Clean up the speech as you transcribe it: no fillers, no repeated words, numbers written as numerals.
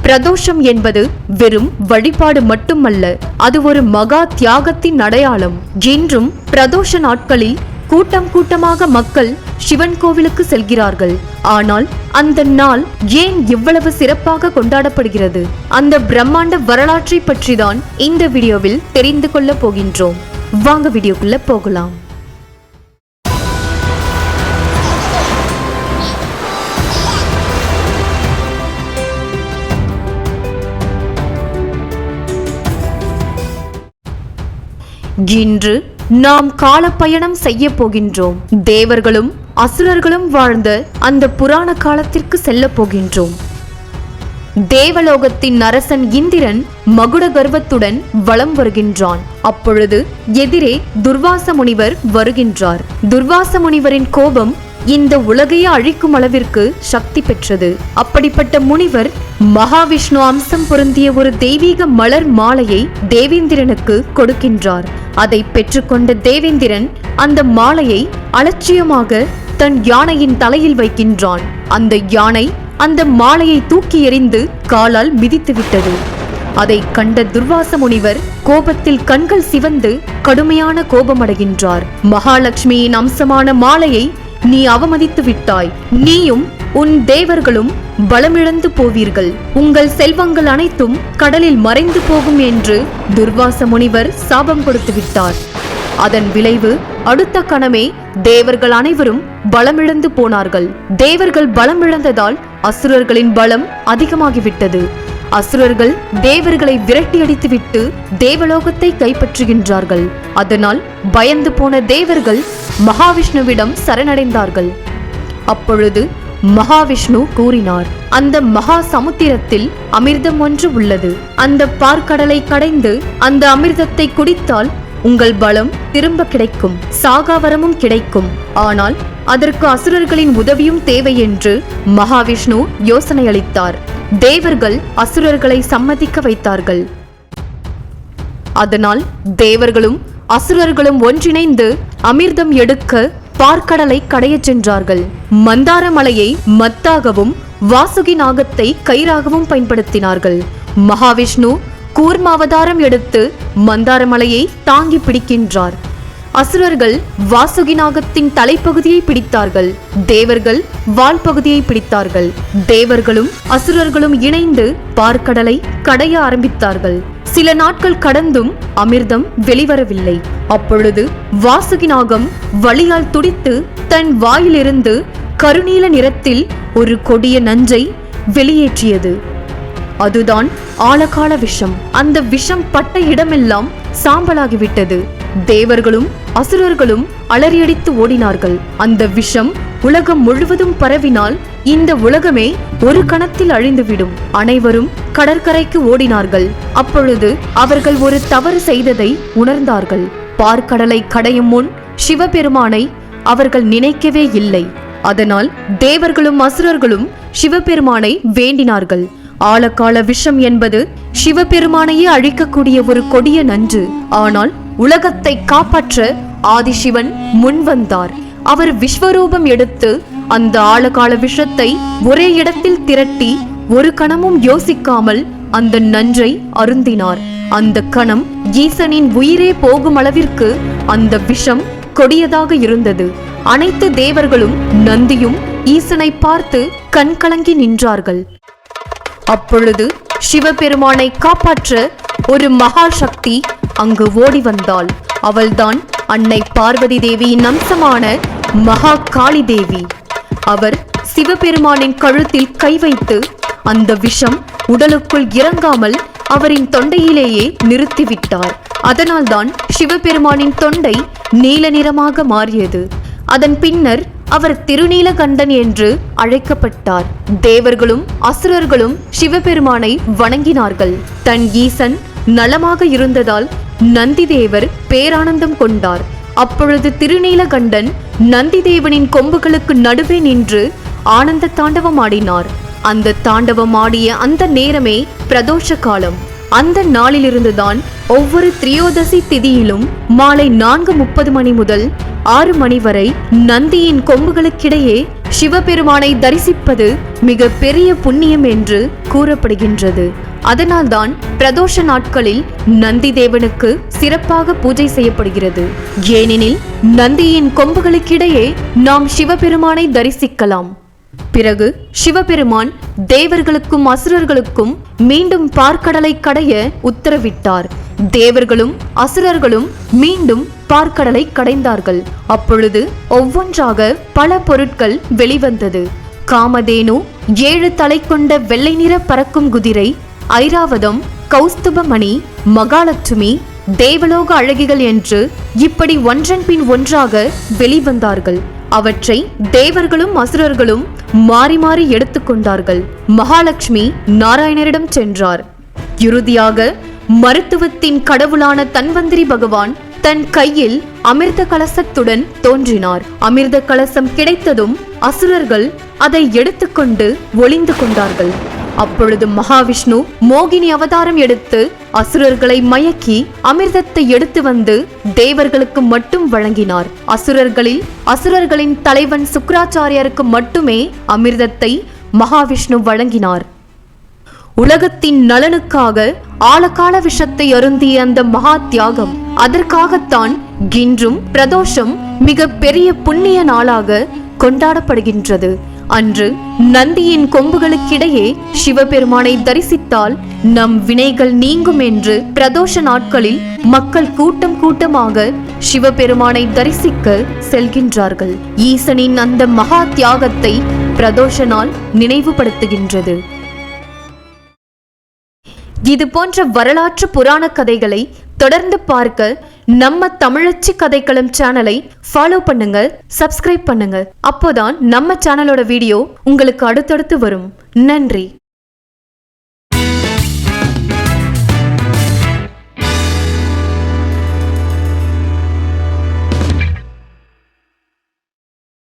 பிரதோஷம் என்பது வெறும் வழிபாடு மட்டுமல்ல, அது ஒரு மகா தியாகத்தின் அடையாளம். இன்றும் பிரதோஷ நாட்களில் கூட்டம் கூட்டமாக மக்கள் சிவன் கோவிலுக்கு செல்கிறார்கள். ஆனால் அந்த நாள் ஏன் இவ்வளவு சிறப்பாக கொண்டாடப்படுகிறது? அந்த பிரம்மாண்ட வரலாற்றை பற்றி தான் இந்த வீடியோவில் தெரிந்து கொள்ள போகின்றோம். வாங்க வீடியோக்குள்ள போகலாம். இன்று நாம் காலப்பயணம் செய்ய போகின்றோம். தேவர்களும் அசுரர்களும் வாழ்ந்த அந்த புராண காலத்திற்கு செல்ல போகின்றோம். தேவலோகத்தின் அரசன் இந்திரன் மகுட கர்வத்துடன் வலம் வருகின்றான். அப்பொழுது எதிரே துர்வாச முனிவர் வருகின்றார். துர்வாச முனிவரின் கோபம் இந்த உலகையே அழிக்கும் அளவிற்கு சக்தி பெற்றது. அப்படிப்பட்ட முனிவர் மகாவிஷ்ணு அம்சம் பொருந்திய ஒரு தெய்வீக மலர் மாலையை தேவேந்திரனுக்கு கொடுக்கின்றார். அதை பெற்றுக்கொண்ட தேவேந்திரன் அந்த மாலையை அலட்சியமாக தன் யானையின் தலையில் வைக்கின்றான். அந்த யானை அந்த மாலையை தூக்கி எறிந்து காலால் மிதித்து விட்டது. அதை கண்ட துர்வாச முனிவர் கோபத்தில் கண்கள் சிவந்து கடுமையான கோபமடைகின்றார். மகாலட்சுமியின் அம்சமான மாலையை நீ அவமதித்து விட்டாய். நீயும் உன் தேவர்களும் பலமிழந்து போவீர்கள். உங்கள் செல்வங்கள் அனைத்தும் கடலில் மறைந்து போகும் என்று துர்வாச முனிவர் சாபம் கொடுத்து விட்டார். அதன் விளைவு அடுத்த கணமே தேவர்கள் அனைவரும் பலமிழந்து போனார்கள். தேவர்கள் பலமிழந்ததால் அசுரர்களின் பலம் அதிகமாகிவிட்டது. அசுரர்கள் தேவர்களை விரட்டி அடித்துவிட்டு தேவலோகத்தை கைப்பற்றுகின்றார்கள். அதனால் பயந்து போன தேவர்கள் மகாவிஷ்ணுவிடம் சரணடைந்தார்கள். அப்பொழுது மகாவிஷ்ணு கூறினார், அந்த மகா சமுத்திரத்தில் அமிர்தம் ஒன்று உள்ளது. அந்த பார்க்கடலை கடைந்து அந்த அமிர்தத்தை குடித்தால் உங்கள் பலம் திரும்ப கிடைக்கும், சாகாவரமும் கிடைக்கும். ஆனால் அதற்கு அசுரர்களின் உதவியும் தேவை என்று மகாவிஷ்ணு யோசனை அளித்தார். தேவர்கள் அசுரர்களை சம்மதிக்க வைத்தார்கள். அதனால் தேவர்களும் அசுரர்களும் ஒன்றிணைந்து அமிர்தம் எடுக்க பார்க்கடலை கடையச் சென்றார்கள். மந்தார மலையை மத்தாகவும் வாசுகி நாகத்தை கயிறாகவும் பயன்படுத்தினார்கள். மகாவிஷ்ணு கூர்மாவதாரம் எடுத்து மந்தார மலையை தாங்கி பிடிக்கின்றார். அசுரர்கள் வாசுகி நாகத்தின் தலைப்பகுதியை பிடித்தார்கள். தேவர்கள் வால் பகுதியை பிடித்தார்கள். தேவர்களும் அசுரர்களும் இணைந்து பார்க்கடலை கடைய ஆரம்பித்தார்கள். சில நாட்கள் கடந்தும் அமிர்தம் வெளிவரவில்லை. அப்பொழுது வாசுகி நாகம் வலியால் துடித்து தன் வாயிலிருந்து கருநீல நிறத்தில் ஒரு கொடிய நஞ்சை வெளியேற்றியது. அதுதான் ஆழகால விஷம். அந்த விஷம் பட்ட இடமெல்லாம் சாம்பலாகிவிட்டது. தேவர்களும் அசுரர்களும் அலறியடித்து ஓடினார்கள். அந்த விஷம் உலகம் முழுவதும் பரவினால் இந்த உலகமே ஒரு கணத்தில் அழிந்துவிடும். அனைவரும் கடற்கரைக்கு ஓடினார்கள். அப்பொழுது அவர்கள் ஒரு தவறு செய்ததை உணர்ந்தார்கள். பார்க்கடலை கடையும் முன் சிவபெருமானை அவர்கள் நினைக்கவே இல்லை. அதனால் தேவர்களும் அசுரர்களும் சிவபெருமானை வேண்டினார்கள். ஆழகால விஷம் என்பது சிவபெருமானையே அழிக்கக்கூடிய ஒரு கொடிய நஞ்சு. ஆனால் உலகத்தை காப்பாற்ற ஆதிசிவன் முன்வந்தார். அவர் விஸ்வரூபம் எடுத்து அந்த ஆழகால விஷத்தை ஒரே இடத்தில் திரட்டி ஒரு கணமும் யோசிக்காமல் அந்த நஞ்சை அருந்தினார். அந்த கணம் ஈசனின் உயிரே போகும் அளவிற்கு அந்த விஷம் கொடியதாக இருந்தது. அனைத்து தேவர்களும் நந்தியும் ஈசனை பார்த்து கண்கலங்கி நின்றார்கள். அப்பொழுது சிவபெருமானை காப்பாற்ற ஒரு மகா சக்தி அங்கு ஓடி வந்தாள். அவள்தான் அன்னை பார்வதி தேவியின் அம்சமான மகா காளி தேவி. அவர் சிவபெருமானின் கழுத்தில் கை வைத்து அந்த விஷம் உடலுக்குள் இறங்காமல் அவரின் தொண்டையிலேயே நிறுத்திவிட்டார். அதனால்தான் சிவபெருமானின் தொண்டை நீல நிறமாக மாறியது. அதன் பின்னர் அவர் திருநீலகண்டன் என்று அழைக்கப்பட்டார். தேவர்களும் அசுரர்களும் சிவபெருமானை வணங்கினார்கள். தன் ஈசன் நலமாக இருந்ததால் நந்தி தேவர் பேரானந்தம் கொண்டார். அப்பொழுது திருநீலகண்டன் நந்தி தேவனின் கொம்புகளுக்கு நடுவே நின்று ஆனந்த தாண்டவம் ஆடினார். அந்த தாண்டவம் ஆடிய அந்த நேரமே பிரதோஷ காலம். அந்த நாளிலிருந்துதான் ஒவ்வொரு திரியோதசி திதியிலும் மாலை 4:30 மணி முதல் 6 மணி வரை நந்தியின் கொம்புகளுக்கிடையே சிவபெருமானை தரிசிப்பது மிக பெரிய புண்ணியம் என்று கூறப்படுகின்றது. அதனால்தான் பிரதோஷ நாட்களில் நந்தி தேவனுக்கு சிறப்பாக பூஜை செய்யப்படுகிறது. ஏனெனில் நந்தியின் கொம்புகளுக்கிடையே நாம் சிவபெருமானை தரிசிக்கலாம். பிறகு சிவபெருமான் தேவர்களுக்கும் அசுரர்களுக்கும் மீண்டும் பார்க்கடலை கடைய உத்தரவிட்டார். தேவர்களும் அசுரர்களும் மீண்டும் பார்க்கடலை கடைந்தார்கள். அப்பொழுது ஒவ்வொன்றாக பல பொருட்கள் வெளிவந்தது. காமதேனு, 7 தலை கொண்ட வெள்ளை நிற பறக்கும் குதிரை, ஐராவதம், கௌஸ்துபமணி, மகாலட்சுமி, தேவலோக அழகிகள் என்று இப்படி ஒன்றன் பின் ஒன்றாக வெளிவந்தார்கள். அவற்றை தேவர்களும் அசுரர்களும் மாறி மாறி எடுத்துக்கொண்டார்கள். மகாலட்சுமி நாராயணரிடம் சென்றார். இறுதியாக மருத்துவத்தின் கடவுளான தன்வந்திரி பகவான் தன் கையில் அமிர்த கலசத்துடன் தோன்றினார். அமிர்த கலசம் கிடைத்ததும் அசுரர்கள் அதை எடுத்துக்கொண்டு ஒளிந்து கொண்டார்கள். அப்பொழுது மகாவிஷ்ணு மோகினி அவதாரம் எடுத்து அசுரர்களை மயக்கி அமிர்தத்தை எடுத்து வந்து தேவர்களுக்கு மட்டும் வழங்கினார். அசுரர்களின் தலைவன் சுக்கிராச்சாரியருக்கு மட்டுமே அமிர்தத்தை மகாவிஷ்ணு வழங்கினார். உலகத்தின் நலனுக்காக ஆழகால விஷத்தை அருந்திய அந்த மகா தியாகம். அதற்காகத்தான் இன்றும் பிரதோஷம் மிக பெரிய புண்ணிய நாளாக கொண்டாடப்படுகின்றது. அன்று நந்தியின் கொம்புகளுக்கிடையே சிவபெருமானை தரிசித்தால் நம் வினைகள் நீங்கும் என்று பிரதோஷ நாட்களில் மக்கள் கூட்டம் கூட்டமாக சிவபெருமானை தரிசிக்க செல்கின்றார்கள். ஈசனின் அந்த மகா தியாகத்தை பிரதோஷ நாள் நினைவுபடுத்துகின்றது. இது போன்ற வரலாற்று புராண கதைகளை தொடர்ந்து பார்க்க நம்ம தமிழச்சி கதைக்களம் சேனலை ஃபாலோ பண்ணுங்க, சப்ஸ்கிரைப் பண்ணுங்க. அப்போதான் நம்ம சேனலோட வீடியோ உங்களுக்கு அடுத்தடுத்து வரும். நன்றி.